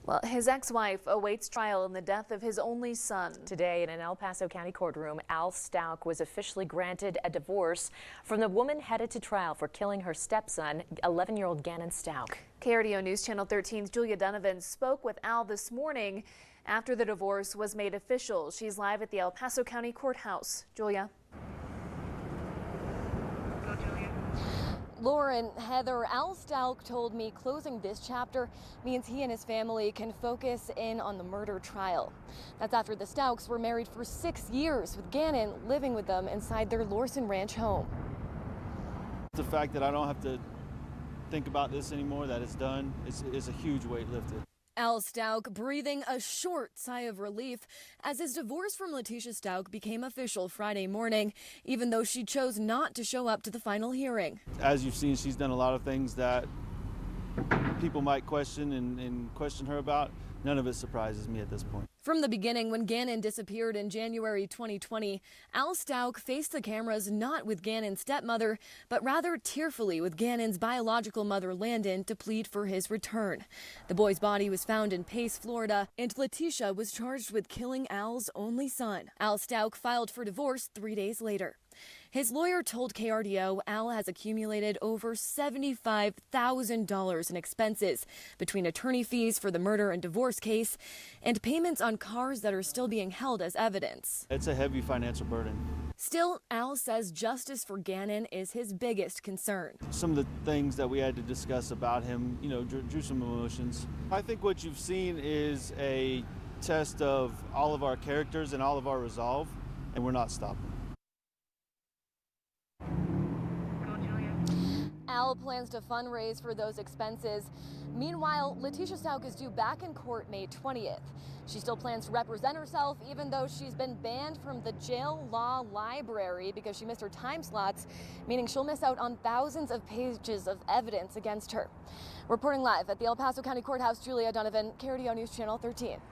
Well, his ex-wife awaits trial in the death of his only son. Today, in an El Paso County courtroom, Al Stauch was officially granted a divorce from the woman headed to trial for killing her stepson, 11-year-old Gannon Stauch. KRDO News Channel 13's Julia Donovan spoke with Al this morning after the divorce was made official. She's live at the El Paso County Courthouse. Julia. Lauren, Heather, Al Stauch told me closing this chapter means he and his family can focus in on the murder trial. That's after the Stauchs were married for 6 years, with Gannon living with them inside their Lorson Ranch home. The fact that I don't have to think about this anymore, that it's done, is a huge weight lifted. Al Stauch breathing a short sigh of relief as his divorce from Letitia Stauch became official Friday morning, even though she chose not to show up to the final hearing. As you've seen, she's done a lot of things that people might question and question her about. None of it surprises me at this point. From the beginning, when Gannon disappeared in January 2020, Al Stauch faced the cameras not with Gannon's stepmother, but rather tearfully with Gannon's biological mother, Landon, to plead for his return. The boy's body was found in Pace, Florida, and Letitia was charged with killing Al's only son. Al Stauch filed for divorce 3 days later. His lawyer told KRDO Al has accumulated over $75,000 in expenses between attorney fees for the murder and divorce case and payments on cars that are still being held as evidence. It's a heavy financial burden. Still, Al says justice for Gannon is his biggest concern. Some of the things that we had to discuss about him, drew some emotions. I think what you've seen is a test of all of our characters and all of our resolve, and we're not stopping. Al plans to fundraise for those expenses. Meanwhile, Letitia Stauch is due back in court May 20th. She still plans to represent herself, even though she's been banned from the jail law library because she missed her time slots, meaning she'll miss out on thousands of pages of evidence against her. Reporting live at the El Paso County Courthouse, Julia Donovan, KRDO News Channel 13.